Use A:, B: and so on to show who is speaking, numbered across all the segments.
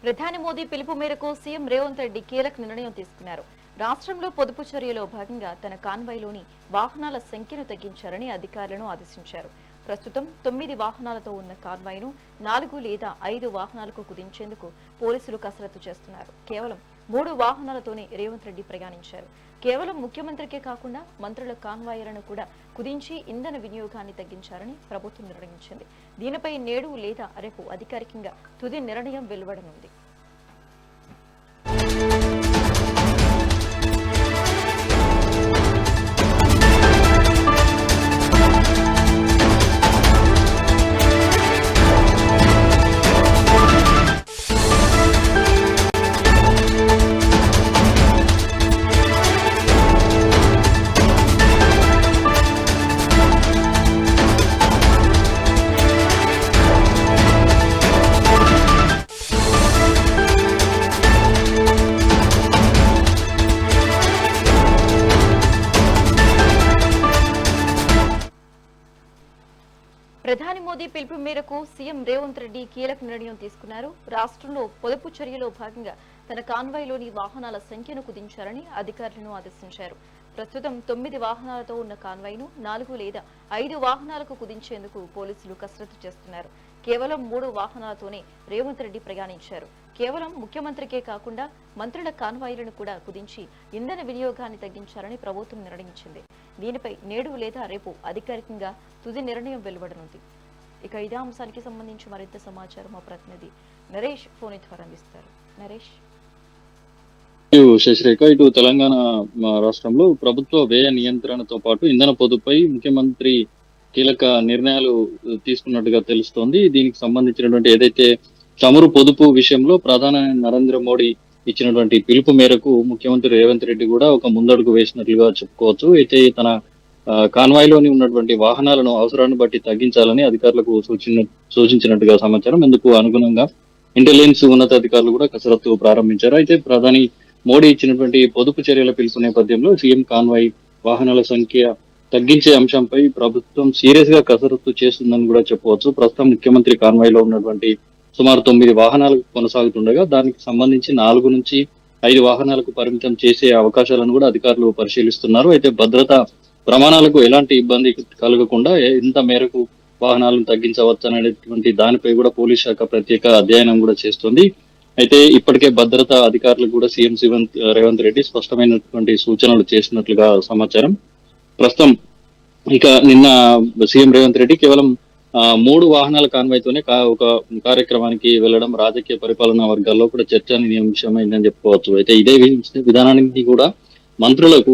A: ప్రధాని మోదీ పిలుపు మేరకు సీఎం రేవంత్ రెడ్డి కీలక నిర్ణయం తీసుకున్నారు. రాష్ట్రంలో పొదుపు చర్యలో భాగంగా తన కాన్వాయ్లోని వాహనాల సంఖ్యను తగ్గించారని అధికారులను ఆదేశించారు. ప్రస్తుతం 9 వాహనాలతో ఉన్న కాన్వాయ్ను 4 లేదా 5 వాహనాలకు కుదించేందుకు పోలీసులు కసరత్తు చేస్తున్నారు. కేవలం 3 వాహనాలతోనే రేవంత్ రెడ్డి ప్రయాణించారు. కేవలం ముఖ్యమంత్రికే కాకుండా మంత్రుల కాన్వాయ్లను కూడా కుదించి ఇంధన వినియోగాన్ని తగ్గించారని ప్రభుత్వం నిర్ణయించింది. దీనిపై నేడు లేదా రేపు అధికారికంగా తుది నిర్ణయం వెలువడనుంది. ప్రధాని మోదీ పిలుపు మేరకు సీఎం రేవంత్ రెడ్డి కీలక నిర్ణయం తీసుకున్నారు. రాష్ట్రంలో పొదుపు చర్యలో భాగంగా తన కాన్వాయ్లోని వాహనాల సంఖ్యను కుదించారని అధికారులను ఆదేశించారు. ప్రస్తుతం 9 వాహనాలతో ఉన్న కాన్వాయ్ను 4 లేదా 5 వాహనాలకు కుదించేందుకు పోలీసులు కసరత్తు చేస్తున్నారు. కేవలం 3 వాహనాలతోనే రేవంత్ రెడ్డి ప్రయాణించారు. కేవలం ముఖ్యమంత్రికే కాకుండా మంత్రుల కాన్వాయ్లను కూడా కుదించి ఇంధన వినియోగాన్ని తగ్గించాలని ప్రభుత్వం నిర్ణయించింది. దీనిపై నేడు లేదా రేపు అధికారికంగా తుది నిర్ణయం వెలువడనుంది. ఇక ఇదే అంశానికి సంబంధించి మరింత సమాచారం మా ప్రతినిధి నరేష్ ఫోన్ ద్వారా అందిస్తారు. నరేష్.
B: శశిరేఖ, ఇటు తెలంగాణ రాష్ట్రంలో ప్రభుత్వ వ్యయ నియంత్రణతో పాటు ఇంధన పొదుపుపై ముఖ్యమంత్రి కీలక నిర్ణయాలు తీసుకున్నట్టుగా తెలుస్తోంది. దీనికి సంబంధించినటువంటి ఏదైతే చమురు పొదుపు విషయంలో ప్రధాని నరేంద్ర మోడీ ఇచ్చినటువంటి పిలుపు మేరకు ముఖ్యమంత్రి రేవంత్ రెడ్డి కూడా ఒక ముందడుగు వేసినట్లుగా చెప్పుకోవచ్చు. అయితే తన కాన్వాయ్లోని ఉన్నటువంటి వాహనాలను అవసరాన్ని బట్టి తగ్గించాలని అధికారులకు సూచించినట్టుగా సమాచారం. ఇందుకు అనుగుణంగా ఇంటెలిజెన్స్ ఉన్నతాధికారులు కూడా కసరత్తు ప్రారంభించారు. అయితే ప్రధాని మోడీ ఇచ్చినటువంటి పొదుపు చర్యల పిలుపు నేపథ్యంలో సీఎం కాన్వాయ్ వాహనాల సంఖ్య తగ్గించే అంశంపై ప్రభుత్వం సీరియస్ గా కసరత్తు చేస్తుందని కూడా చెప్పవచ్చు. ప్రస్తుతం ముఖ్యమంత్రి కాన్వాయ్ లో ఉన్నటువంటి సుమారు 9 వాహనాలు కొనసాగుతుండగా దానికి సంబంధించి 4 నుంచి 5 వాహనాలకు పరిమితం చేసే అవకాశాలను కూడా అధికారులు పరిశీలిస్తున్నారు. అయితే భద్రతా ప్రమాణాలకు ఎలాంటి ఇబ్బంది కలగకుండా ఎంత మేరకు వాహనాలను తగ్గించవచ్చు అనేటువంటి దానిపై కూడా పోలీస్ శాఖ ప్రత్యేక అధ్యయనం కూడా చేస్తుంది. అయితే ఇప్పటికే భద్రతా అధికారులకు కూడా సీఎం రేవంత్ రెడ్డి స్పష్టమైనటువంటి సూచనలు చేసినట్లుగా సమాచారం. ప్రస్తుతం ఇక నిన్న సీఎం రేవంత్ రెడ్డి కేవలం 3 వాహనాల కాన్వాయ్తోనే ఒక కార్యక్రమానికి వెళ్లడం రాజకీయ పరిపాలనా వర్గాల్లో కూడా చర్చనీయాంశమైందని చెప్పుకోవచ్చు. అయితే ఇదే విధానానికి కూడా మంత్రులకు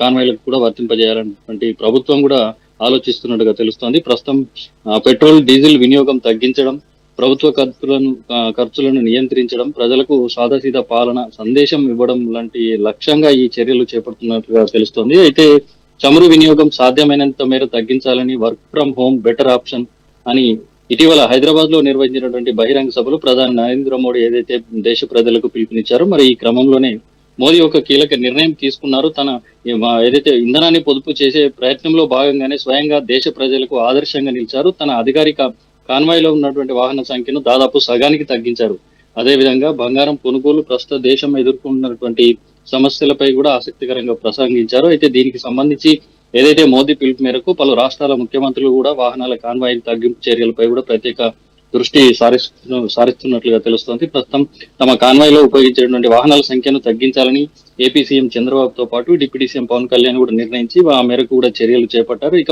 B: కాన్వాయ్లకు కూడా వర్తింపజేయాలన్నటువంటి ప్రభుత్వం కూడా ఆలోచిస్తున్నట్టుగా తెలుస్తోంది. ప్రస్తుతం పెట్రోల్ డీజిల్ వినియోగం తగ్గించడం, ప్రభుత్వ ఖర్చులను నియంత్రించడం, ప్రజలకు సాదాసీదా పాలన సందేశం ఇవ్వడం లాంటి లక్ష్యంగా ఈ చర్యలు చేపడుతున్నట్లుగా తెలుస్తోంది. అయితే చమురు వినియోగం సాధ్యమైనంత మేర తగ్గించాలని work from home better option అని ఇటీవల హైదరాబాద్ లో నిర్వహించినటువంటి బహిరంగ సభలో ప్రధాని నరేంద్ర మోడీ ఏదైతే దేశ ప్రజలకు పిలుపునిచ్చారో మరి ఈ క్రమంలోనే మోదీ ఒక కీలక నిర్ణయం తీసుకున్నారు. తన ఏదైతే ఇంధనాన్ని పొదుపు చేసే ప్రయత్నంలో భాగంగానే స్వయంగా దేశ ప్రజలకు ఆదర్శంగా నిలిచారు. తన అధికారిక కాన్వాయ్లో ఉన్నటువంటి వాహన సంఖ్యను దాదాపు సగానికి తగ్గించారు. అదేవిధంగా బంగారం కొనుగోలు ప్రస్తుత దేశం ఎదుర్కొంటున్నటువంటి సమస్యలపై కూడా ఆసక్తికరంగా ప్రసంగించారు. అయితే దీనికి సంబంధించి ఏదైతే మోదీ పిలుపు మేరకు పలు రాష్ట్రాల ముఖ్యమంత్రులు కూడా వాహనాల కాన్వాయ్ తగ్గింపు చర్యలపై కూడా ప్రత్యేక దృష్టి సారిస్తున్నట్లుగా తెలుస్తోంది. ప్రస్తుతం తమ కాన్వాయ్ లో ఉపయోగించేటువంటి వాహనాల సంఖ్యను తగ్గించాలని ఏపీ సీఎం చంద్రబాబుతో పాటు డిప్యూటీ సీఎం పవన్ కళ్యాణ్ కూడా నిర్ణయించి ఆ మేరకు కూడా చర్యలు చేపట్టారు. ఇక